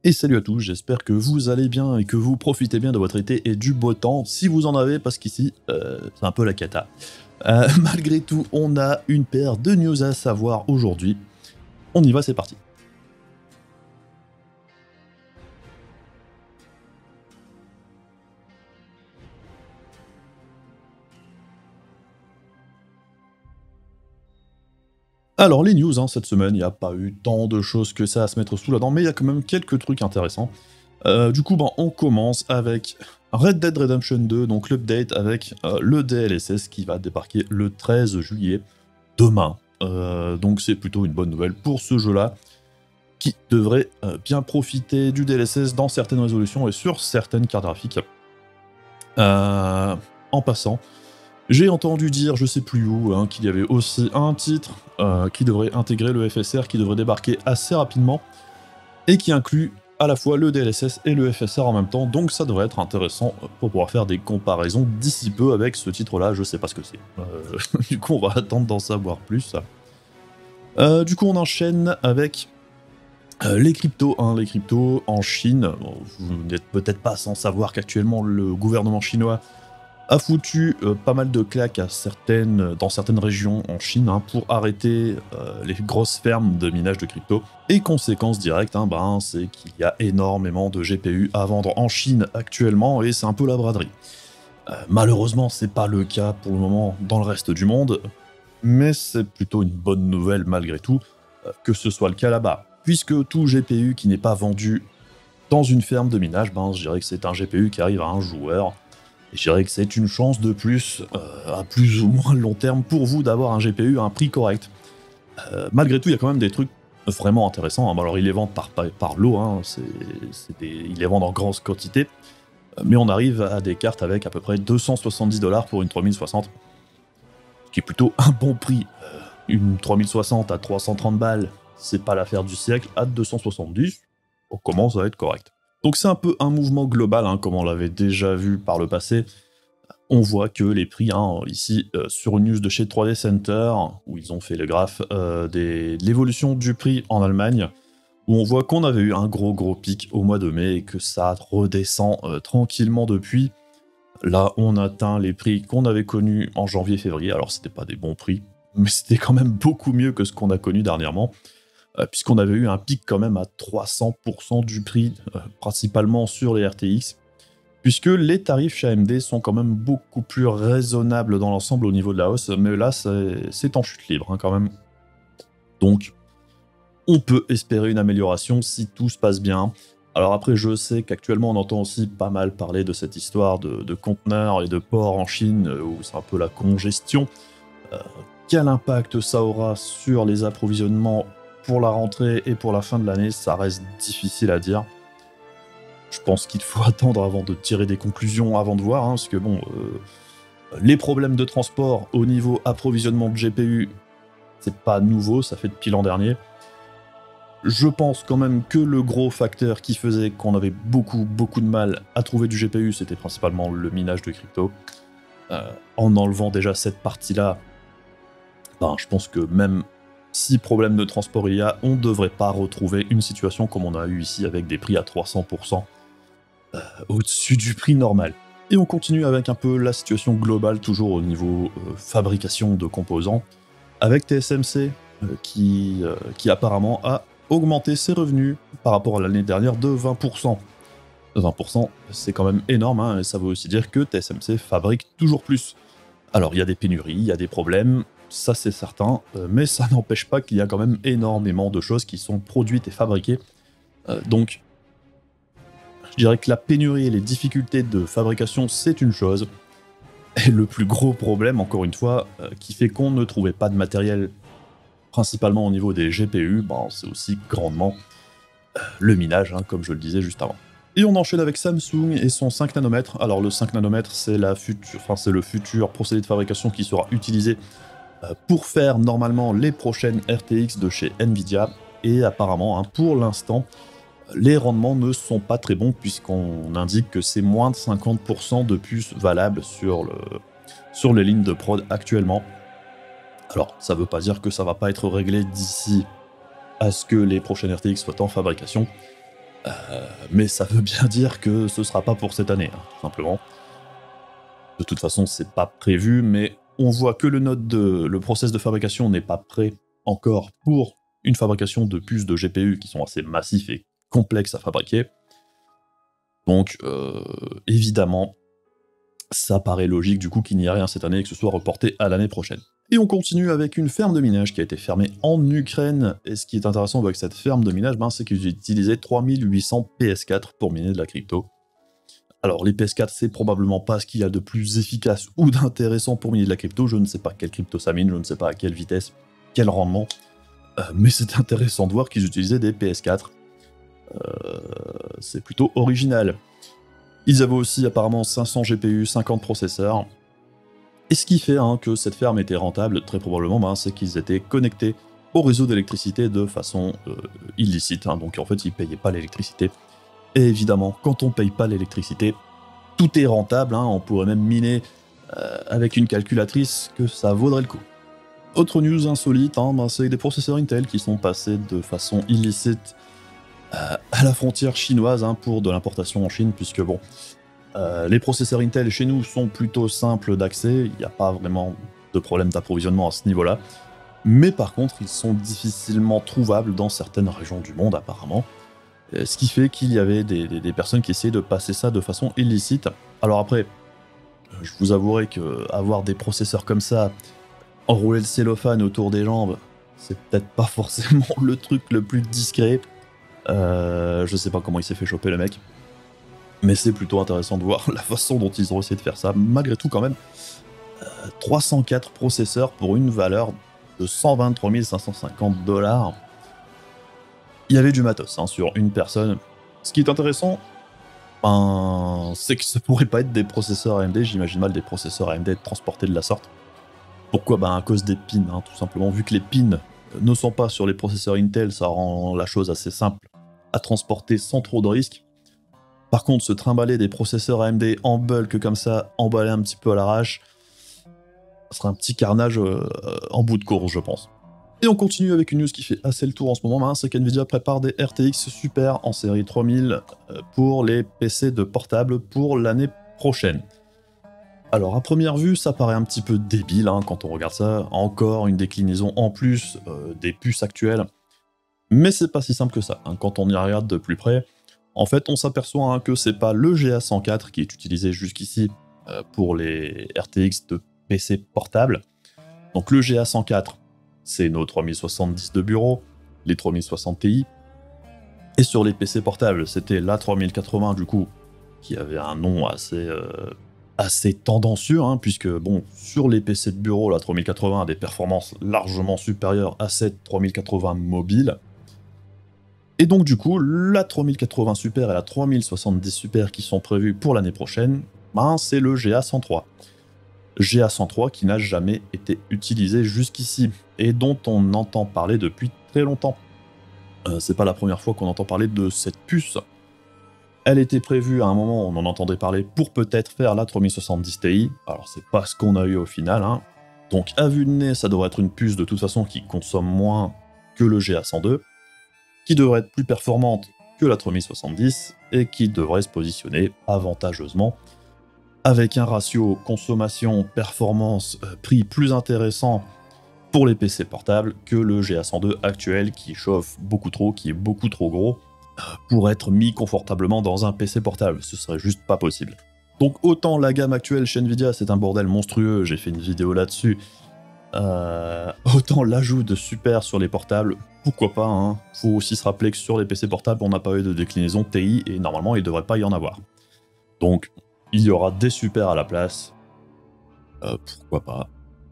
Et salut à tous, j'espère que vous allez bien et que vous profitez bien de votre été et du beau temps, si vous en avez, parce qu'ici, c'est un peu la cata. Malgré tout, on a une paire de news à savoir aujourd'hui. On y va, c'est parti. Alors les news, cette semaine, il n'y a pas eu tant de choses que ça à se mettre sous la dent, mais il y a quand même quelques trucs intéressants. Du coup, on commence avec Red Dead Redemption 2, donc l'update avec le DLSS qui va débarquer le 13 juillet, demain. Donc c'est plutôt une bonne nouvelle pour ce jeu-là, qui devrait bien profiter du DLSS dans certaines résolutions et sur certaines cartes graphiques. En passant, j'ai entendu dire, je sais plus où, qu'il y avait aussi un titre qui devrait intégrer le FSR, qui devrait débarquer assez rapidement, et qui inclut à la fois le DLSS et le FSR en même temps, donc ça devrait être intéressant pour pouvoir faire des comparaisons d'ici peu avec ce titre-là, je sais pas ce que c'est. Du coup, on va attendre d'en savoir plus. Du coup, on enchaîne avec les cryptos. Les cryptos en Chine, vous n'êtes peut-être pas sans savoir qu'actuellement le gouvernement chinois a foutu pas mal de claques dans certaines régions en Chine pour arrêter les grosses fermes de minage de crypto. Et conséquence directe, c'est qu'il y a énormément de GPU à vendre en Chine actuellement et c'est un peu la braderie. Malheureusement, c'est pas le cas pour le moment dans le reste du monde, mais c'est plutôt une bonne nouvelle malgré tout que ce soit le cas là-bas. Puisque tout GPU qui n'est pas vendu dans une ferme de minage, je dirais que c'est un GPU qui arrive à un joueur. Et je dirais que c'est une chance de plus, à plus ou moins long terme, pour vous d'avoir un GPU à un prix correct. Malgré tout, il y a quand même des trucs vraiment intéressants. Alors, ils les vendent par lot, ils les vendent en grande quantité. Mais on arrive à des cartes avec à peu près 270$ pour une 3060, ce qui est plutôt un bon prix. Une 3060 à 330 balles, c'est pas l'affaire du siècle. À 270, on commence à être correct. Donc c'est un peu un mouvement global, comme on l'avait déjà vu par le passé. On voit que les prix, ici, sur une news de chez 3D Center, où ils ont fait le graphe de l'évolution du prix en Allemagne, où on voit qu'on avait eu un gros pic au mois de mai et que ça redescend tranquillement depuis. Là, on atteint les prix qu'on avait connus en janvier-février. Alors c'était pas des bons prix, mais c'était quand même beaucoup mieux que ce qu'on a connu dernièrement. Puisqu'on avait eu un pic quand même à 300% du prix, principalement sur les RTX, puisque les tarifs chez AMD sont quand même beaucoup plus raisonnables dans l'ensemble au niveau de la hausse, mais là c'est en chute libre quand même. Donc on peut espérer une amélioration si tout se passe bien. Alors après, je sais qu'actuellement on entend aussi pas mal parler de cette histoire de conteneurs et de ports en Chine, où c'est un peu la congestion. Quel impact ça aura sur les approvisionnements pour la rentrée et pour la fin de l'année, ça reste difficile à dire. Je pense qu'il faut attendre avant de tirer des conclusions, avant de voir, parce que les problèmes de transport au niveau approvisionnement de GPU, c'est pas nouveau, ça fait depuis l'an dernier. Je pense quand même que le gros facteur qui faisait qu'on avait beaucoup de mal à trouver du GPU, c'était principalement le minage de crypto. En enlevant déjà cette partie-là, je pense que même si problème de transport il y a, on ne devrait pas retrouver une situation comme on a eu ici avec des prix à 300% au-dessus du prix normal. Et on continue avec un peu la situation globale, toujours au niveau fabrication de composants, avec TSMC qui apparemment a augmenté ses revenus par rapport à l'année dernière de 20%. 20%, c'est quand même énorme, et ça veut aussi dire que TSMC fabrique toujours plus. Alors il y a des pénuries, il y a des problèmes, ça c'est certain, mais ça n'empêche pas qu'il y a quand même énormément de choses qui sont produites et fabriquées. Donc, je dirais que la pénurie et les difficultés de fabrication, c'est une chose. Et le plus gros problème, encore une fois, qui fait qu'on ne trouvait pas de matériel, principalement au niveau des GPU, c'est aussi grandement le minage, comme je le disais juste avant. Et on enchaîne avec Samsung et son 5 nanomètres. Alors le 5 nanomètres, c'est le futur procédé de fabrication qui sera utilisé pour faire normalement les prochaines RTX de chez Nvidia, et apparemment pour l'instant les rendements ne sont pas très bons puisqu'on indique que c'est moins de 50% de puces valables sur les lignes de prod actuellement. Alors ça veut pas dire que ça va pas être réglé d'ici à ce que les prochaines RTX soient en fabrication, Mais ça veut bien dire que ce sera pas pour cette année, hein, tout simplement. De toute façon, c'est pas prévu, mais on voit que le process de fabrication n'est pas prêt encore pour une fabrication de puces de GPU qui sont assez massifs et complexes à fabriquer. Donc, évidemment, ça paraît logique du coup qu'il n'y ait rien cette année et que ce soit reporté à l'année prochaine. Et on continue avec une ferme de minage qui a été fermée en Ukraine. Et ce qui est intéressant avec cette ferme de minage, c'est qu'ils utilisaient 3800 PS4 pour miner de la crypto. Alors les PS4, c'est probablement pas ce qu'il y a de plus efficace ou d'intéressant pour miner de la crypto. Je ne sais pas quelle crypto ça mine, je ne sais pas à quelle vitesse, quel rendement. Mais c'est intéressant de voir qu'ils utilisaient des PS4. C'est plutôt original. Ils avaient aussi apparemment 500 GPU, 50 processeurs. Et ce qui fait que cette ferme était rentable, très probablement, c'est qu'ils étaient connectés au réseau d'électricité de façon illicite. Donc en fait, ils ne payaient pas l'électricité. Et évidemment, quand on ne paye pas l'électricité, tout est rentable. On pourrait même miner avec une calculatrice que ça vaudrait le coup. Autre news insolite, c'est des processeurs Intel qui sont passés de façon illicite à la frontière chinoise pour de l'importation en Chine, puisque bon, les processeurs Intel chez nous sont plutôt simples d'accès, il n'y a pas vraiment de problème d'approvisionnement à ce niveau-là, mais par contre ils sont difficilement trouvables dans certaines régions du monde apparemment, ce qui fait qu'il y avait des personnes qui essayaient de passer ça de façon illicite. Alors après, je vous avouerai que avoir des processeurs comme ça, enrouler le cellophane autour des jambes, c'est peut-être pas forcément le truc le plus discret. Je sais pas comment il s'est fait choper le mec, mais c'est plutôt intéressant de voir la façon dont ils ont essayé de faire ça. Malgré tout quand même, 304 processeurs pour une valeur de 123 550 $. Il y avait du matos sur une personne. Ce qui est intéressant, c'est que ça pourrait pas être des processeurs AMD, j'imagine mal des processeurs AMD transportés de la sorte. Pourquoi à cause des pins, tout simplement. Vu que les pins ne sont pas sur les processeurs Intel, ça rend la chose assez simple à transporter sans trop de risques. Par contre, se trimballer des processeurs AMD en bulk comme ça, emballés un petit peu à l'arrache, ça sera un petit carnage en bout de course, je pense. Et on continue avec une news qui fait assez le tour en ce moment, c'est qu'NVIDIA prépare des RTX Super en série 3000 pour les PC de portable pour l'année prochaine. Alors à première vue, ça paraît un petit peu débile quand on regarde ça, encore une déclinaison en plus des puces actuelles, mais c'est pas si simple que ça, quand on y regarde de plus près. En fait, on s'aperçoit que c'est pas le GA104 qui est utilisé jusqu'ici pour les RTX de PC portables. Donc le GA104, c'est nos 3070 de bureau, les 3060 Ti, et sur les PC portables, c'était la 3080 du coup, qui avait un nom assez tendancieux, puisque bon, sur les PC de bureau, la 3080 a des performances largement supérieures à cette 3080 mobile. Et donc du coup, la 3080 Super et la 3070 Super qui sont prévues pour l'année prochaine, c'est le GA103. GA103 qui n'a jamais été utilisé jusqu'ici, et dont on entend parler depuis très longtemps. C'est pas la première fois qu'on entend parler de cette puce. Elle était prévue à un moment, on en entendait parler, pour peut-être faire la 3070 Ti, alors c'est pas ce qu'on a eu au final, Donc à vue de nez, ça devrait être une puce de toute façon qui consomme moins que le GA102, qui devrait être plus performante que la 3070, et qui devrait se positionner avantageusement, avec un ratio consommation-performance-prix plus intéressant pour les PC portables que le GA102 actuel, qui chauffe beaucoup trop, qui est beaucoup trop gros, pour être mis confortablement dans un PC portable. Ce serait juste pas possible. Donc autant la gamme actuelle chez Nvidia, c'est un bordel monstrueux, j'ai fait une vidéo là-dessus, autant l'ajout de Super sur les portables, pourquoi pas, Faut aussi se rappeler que sur les PC portables, on n'a pas eu de déclinaison TI, et normalement, il ne devrait pas y en avoir. Donc, il y aura des Super à la place.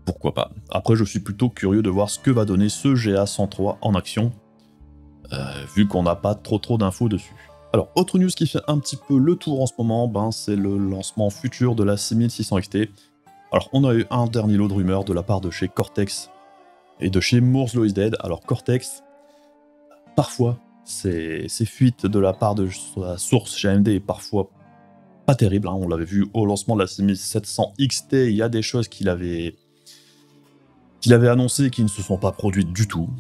Pourquoi pas. Après, je suis plutôt curieux de voir ce que va donner ce GA103 en action, vu qu'on n'a pas trop d'infos dessus. Alors, autre news qui fait un petit peu le tour en ce moment, c'est le lancement futur de la 6600 XT. Alors, on a eu un dernier lot de rumeurs de la part de chez Cortex et de chez Moore's Law is Dead. Alors, Cortex, parfois, ces fuites de la part de sa source chez AMD est parfois pas terrible. On l'avait vu au lancement de la 6700 XT, il y a des choses qu'il avait annoncées qui ne se sont pas produites du tout.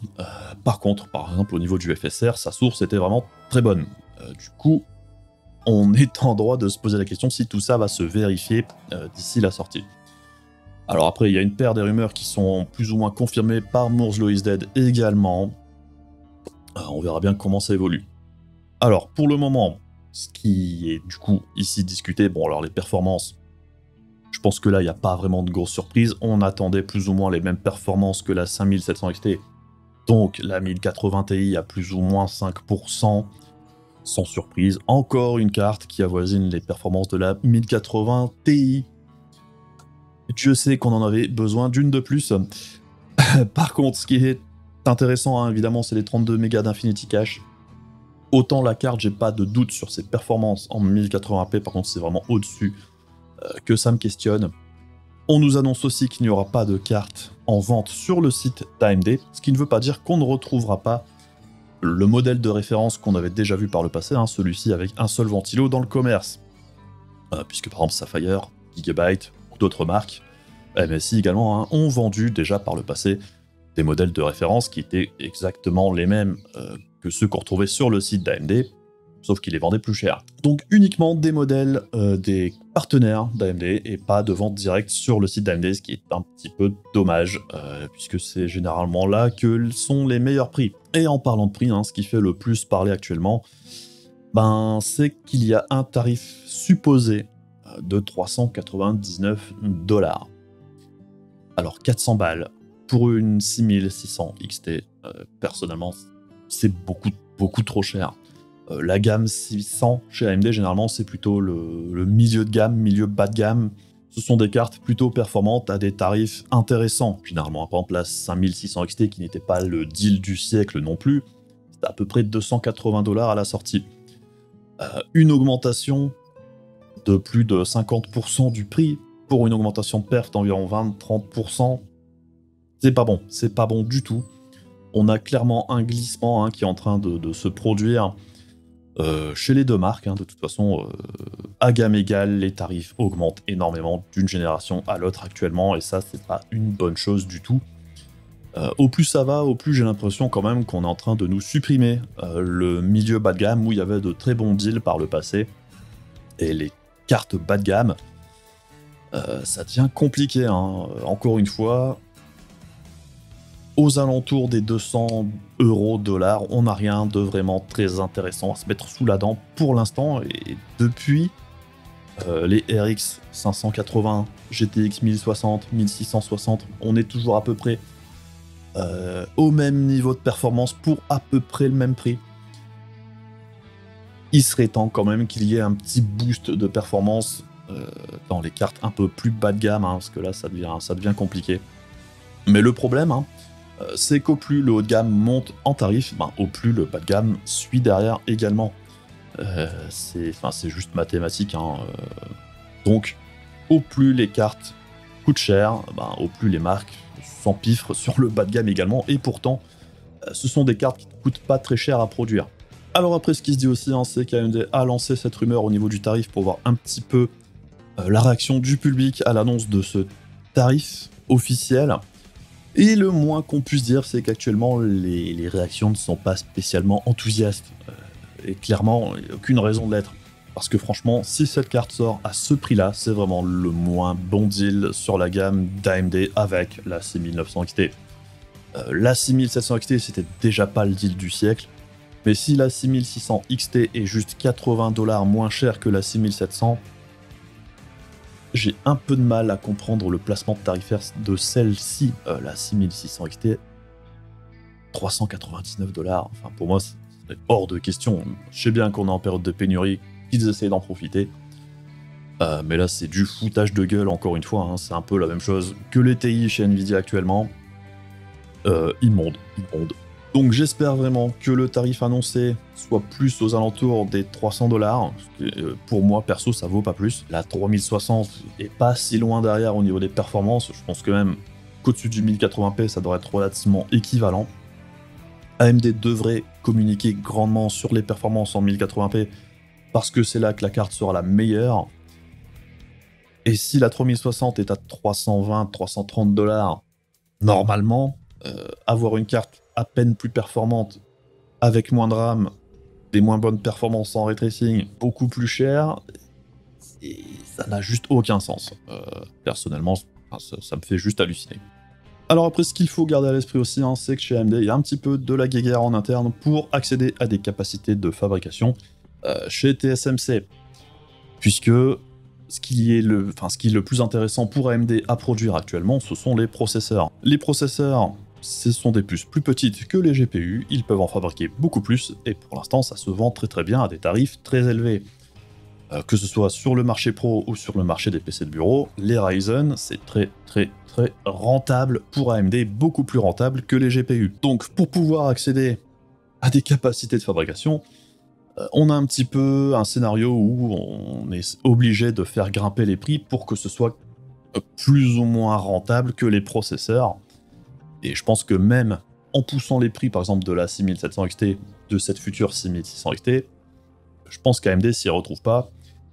Par contre, par exemple, au niveau du FSR, sa source était vraiment très bonne. Du coup, on est en droit de se poser la question si tout ça va se vérifier d'ici la sortie. Alors après, il y a une paire des rumeurs qui sont plus ou moins confirmées par Moore's Law is Dead également. On verra bien comment ça évolue. Alors, pour le moment, ce qui est du coup ici discuté, bon alors les performances, je pense que là, il n'y a pas vraiment de grosse surprise. On attendait plus ou moins les mêmes performances que la 5700 XT. Donc la 1080 Ti à plus ou moins 5%. Sans surprise, encore une carte qui avoisine les performances de la 1080 Ti. Je sais qu'on en avait besoin d'une de plus. Par contre, ce qui est intéressant, hein, évidemment, c'est les 32 mégas d'Infinity Cache. Autant la carte, j'ai pas de doute sur ses performances en 1080p, par contre, c'est vraiment au-dessus que ça me questionne. On nous annonce aussi qu'il n'y aura pas de carte en vente sur le site d'AMD, ce qui ne veut pas dire qu'on ne retrouvera pas le modèle de référence qu'on avait déjà vu par le passé, hein, celui-ci avec un seul ventilo dans le commerce. Puisque par exemple Sapphire, Gigabyte ou d'autres marques, MSI également, hein, ont vendu déjà par le passé des modèles de référence qui étaient exactement les mêmes que ceux qu'on retrouvait sur le site d'AMD, sauf qu'ils les vendaient plus cher. Donc uniquement des modèles des partenaires d'AMD et pas de vente directe sur le site d'AMD, ce qui est un petit peu dommage, puisque c'est généralement là que sont les meilleurs prix. Et en parlant de prix, hein, ce qui fait le plus parler actuellement, c'est qu'il y a un tarif supposé de 399 $. Alors 400 balles pour une 6600 XT, personnellement, c'est beaucoup trop cher. La gamme 600 chez AMD, généralement, c'est plutôt le milieu de gamme, milieu bas de gamme. Ce sont des cartes plutôt performantes à des tarifs intéressants. Généralement, par exemple, la 5600 XT, qui n'était pas le deal du siècle non plus, c'était à peu près 280 $ à la sortie. Une augmentation de plus de 50% du prix pour une augmentation de perf d'environ 20-30%, c'est pas bon du tout. On a clairement un glissement qui est en train de se produire chez les deux marques. De toute façon, à gamme égale, les tarifs augmentent énormément d'une génération à l'autre actuellement, et ça, c'est pas une bonne chose du tout. Au plus ça va, au plus j'ai l'impression quand même qu'on est en train de nous supprimer le milieu bas de gamme où il y avait de très bons deals par le passé, et les cartes bas de gamme, ça devient compliqué. Encore une fois, aux alentours des 200 €, $, on n'a rien de vraiment très intéressant à se mettre sous la dent pour l'instant, et depuis les RX 580, GTX 1060, 1660, on est toujours à peu près au même niveau de performance pour à peu près le même prix. Il serait temps quand même qu'il y ait un petit boost de performance dans les cartes un peu plus bas de gamme, parce que là ça devient compliqué. Mais le problème, c'est qu'au plus le haut de gamme monte en tarif, au plus le bas de gamme suit derrière également. C'est juste mathématique. Donc, au plus les cartes coûtent cher, au plus les marques s'empiffrent sur le bas de gamme également. Et pourtant, ce sont des cartes qui ne coûtent pas très cher à produire. Alors après, ce qui se dit aussi, c'est qu'AMD a lancé cette rumeur au niveau du tarif pour voir un petit peu la réaction du public à l'annonce de ce tarif officiel. Et le moins qu'on puisse dire, c'est qu'actuellement, les réactions ne sont pas spécialement enthousiastes. Et clairement, il n'y a aucune raison de l'être. Parce que franchement, si cette carte sort à ce prix-là, c'est vraiment le moins bon deal sur la gamme d'AMD avec la 6900 XT. La 6700 XT, c'était déjà pas le deal du siècle. Mais si la 6600 XT est juste 80 $ moins cher que la 6700, j'ai un peu de mal à comprendre le placement tarifaire de celle-ci, la 6600 XT, 399 $. Enfin, pour moi, c'est hors de question. Je sais bien qu'on est en période de pénurie, qu'ils essayent d'en profiter. Mais là, c'est du foutage de gueule, encore une fois. C'est un peu la même chose que les TI chez Nvidia actuellement. Immonde. Donc j'espère vraiment que le tarif annoncé soit plus aux alentours des 300 $. Pour moi, perso, ça vaut pas plus. La 3060 est pas si loin derrière au niveau des performances. Je pense quand même qu'au-dessus du 1080p, ça devrait être relativement équivalent. AMD devrait communiquer grandement sur les performances en 1080p parce que c'est là que la carte sera la meilleure. Et si la 3060 est à 320-330 $, normalement, avoir une carte à peine plus performante avec moins de RAM des moins bonnes performances en ray tracing, beaucoup plus cher, et ça n'a juste aucun sens. Personnellement, ça me fait juste halluciner. Alors après, ce qu'il faut garder à l'esprit aussi, hein, c'est que chez AMD, il y a un petit peu de la guéguerre en interne pour accéder à des capacités de fabrication chez TSMC. Puisque ce qui est le plus intéressant pour AMD à produire actuellement, ce sont les processeurs. Les processeurs, ce sont des puces plus petites que les GPU, ils peuvent en fabriquer beaucoup plus, et pour l'instant, ça se vend très très bien à des tarifs très élevés. Que ce soit sur le marché pro ou sur le marché des PC de bureau, les Ryzen, c'est très très très rentable pour AMD, beaucoup plus rentable que les GPU. Donc pour pouvoir accéder à des capacités de fabrication, on a un petit peu un scénario où on est obligé de faire grimper les prix pour que ce soit plus ou moins rentable que les processeurs. Et je pense que même en poussant les prix par exemple de la 6700 XT, de cette future 6600 XT, je pense qu'AMD s'y retrouve pas,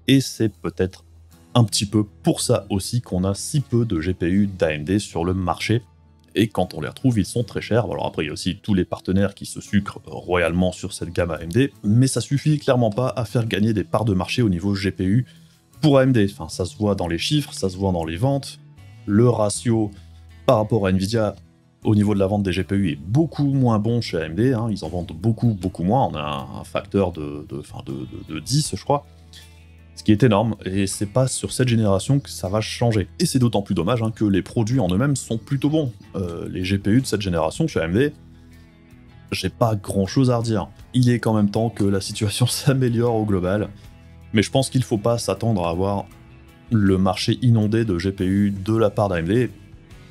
et c'est peut-être un petit peu pour ça aussi qu'on a si peu de GPU d'AMD sur le marché, et quand on les retrouve, ils sont très chers. Alors après, il y a aussi tous les partenaires qui se sucrent royalement sur cette gamme AMD, mais ça suffit clairement pas à faire gagner des parts de marché au niveau GPU pour AMD. Enfin, ça se voit dans les chiffres, ça se voit dans les ventes, le ratio par rapport à Nvidia au niveau de la vente des GPU est beaucoup moins bon chez AMD, hein. Ils en vendent beaucoup moins, on a un facteur de 10 je crois, ce qui est énorme, et c'est pas sur cette génération que ça va changer. Et c'est d'autant plus dommage que les produits en eux-mêmes sont plutôt bons. Les GPU de cette génération chez AMD, j'ai pas grand chose à redire. Il est quand même temps que la situation s'améliore au global, mais je pense qu'il faut pas s'attendre à avoir le marché inondé de GPU de la part d'AMD.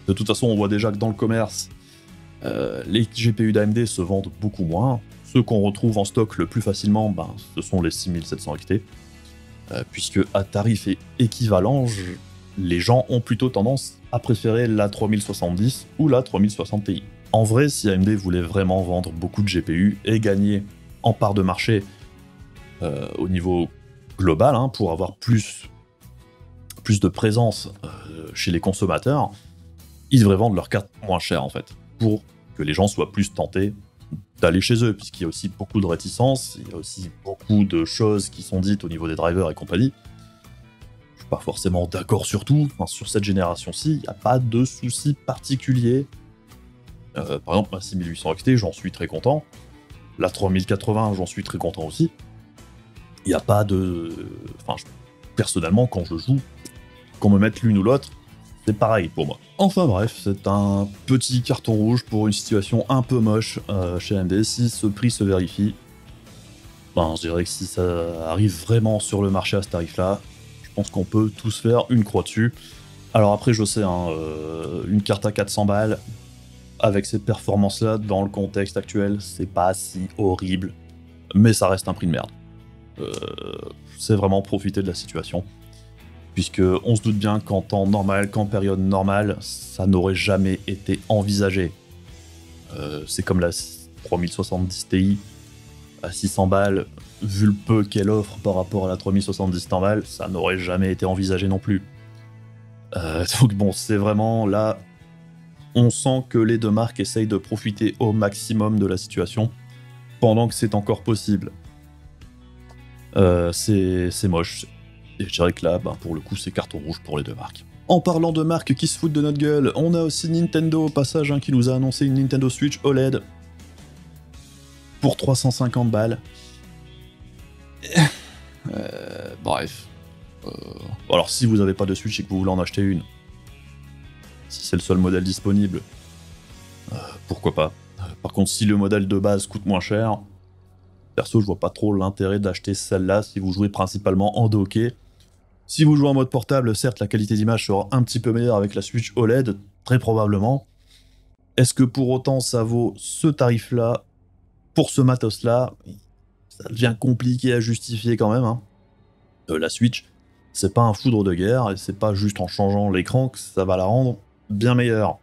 De toute façon, on voit déjà que dans le commerce, les GPU d'AMD se vendent beaucoup moins. Ceux qu'on retrouve en stock le plus facilement, ce sont les 6700 XT. Puisque à tarif équivalent, les gens ont plutôt tendance à préférer la 3070 ou la 3060 Ti. En vrai, si AMD voulait vraiment vendre beaucoup de GPU et gagner en part de marché au niveau global, pour avoir plus de présence chez les consommateurs, ils devraient vendre leurs cartes moins chères en fait, pour que les gens soient plus tentés d'aller chez eux, puisqu'il y a aussi beaucoup de réticences, il y a aussi beaucoup de choses qui sont dites au niveau des drivers et compagnie. Je suis pas forcément d'accord sur tout, sur cette génération-ci, il n'y a pas de soucis particuliers. Par exemple, ma 6800 XT, j'en suis très content. La 3080, j'en suis très content aussi. Il n'y a pas de... personnellement, quand je joue, qu'on me mette l'une ou l'autre, c'est pareil pour moi. Enfin bref, c'est un petit carton rouge pour une situation un peu moche chez AMD. Si ce prix se vérifie, je dirais que si ça arrive vraiment sur le marché à ce tarif-là, je pense qu'on peut tous faire une croix dessus. Alors après, je sais, une carte à 400 balles, avec ces performances-là, dans le contexte actuel, c'est pas si horrible, mais ça reste un prix de merde. C'est vraiment profiter de la situation. Puisque on se doute bien qu'en temps normal, qu'en période normale, ça n'aurait jamais été envisagé. C'est comme la 3070 Ti à 600 balles, vu le peu qu'elle offre par rapport à la 3070 normal, ça n'aurait jamais été envisagé non plus. Donc bon, c'est vraiment là, on sent que les deux marques essayent de profiter au maximum de la situation, pendant que c'est encore possible. C'est moche. Et je dirais que là, pour le coup, c'est carton rouge pour les deux marques. En parlant de marques qui se foutent de notre gueule, on a aussi Nintendo au passage qui nous a annoncé une Nintendo Switch OLED pour 350 balles. Bref. Alors si vous n'avez pas de Switch et que vous voulez en acheter une, si c'est le seul modèle disponible, pourquoi pas. Par contre, si le modèle de base coûte moins cher, perso, je vois pas trop l'intérêt d'acheter celle-là si vous jouez principalement en docké. Si vous jouez en mode portable, certes, la qualité d'image sera un petit peu meilleure avec la Switch OLED, très probablement. Est-ce que pour autant ça vaut ce tarif-là, pour ce matos-là? Ça devient compliqué à justifier quand même. La Switch, c'est pas un foudre de guerre, et c'est pas juste en changeant l'écran que ça va la rendre bien meilleure.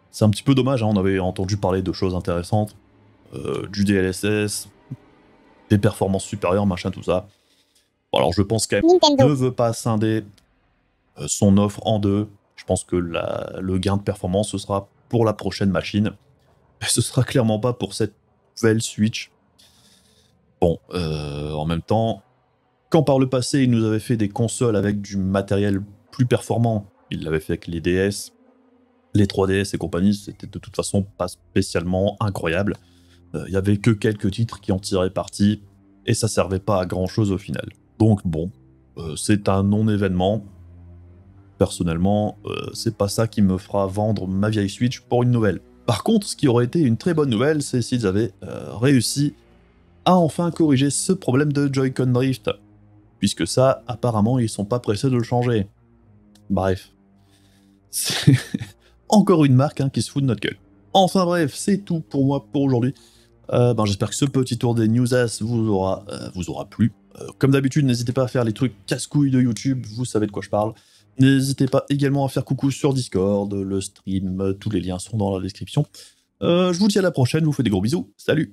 C'est un petit peu dommage, on avait entendu parler de choses intéressantes, du DLSS, des performances supérieures, machin, tout ça. Bon, alors je pense qu'elle ne veut pas scinder son offre en deux. Je pense que le gain de performance, ce sera pour la prochaine machine. Mais ce sera clairement pas pour cette nouvelle Switch. Bon, en même temps, quand par le passé, il nous avait fait des consoles avec du matériel plus performant, il l'avait fait avec les DS, les 3DS et compagnie, c'était de toute façon pas spécialement incroyable. Il y avait que quelques titres qui en tiraient parti, et ça servait pas à grand chose au final. Donc bon, c'est un non-événement. Personnellement, c'est pas ça qui me fera vendre ma vieille Switch pour une nouvelle. Par contre, ce qui aurait été une très bonne nouvelle, c'est s'ils avaient réussi à enfin corriger ce problème de Joy-Con Drift. Puisque ça, apparemment, ils sont pas pressés de le changer. Bref. C'est encore une marque qui se fout de notre gueule. Enfin bref, c'est tout pour moi pour aujourd'hui. J'espère que ce petit tour des newsas vous aura plu. Comme d'habitude, n'hésitez pas à faire les trucs casse-couilles de YouTube, vous savez de quoi je parle. N'hésitez pas également à faire coucou sur Discord, le stream, tous les liens sont dans la description. Je vous dis à la prochaine, je vous fais des gros bisous, salut!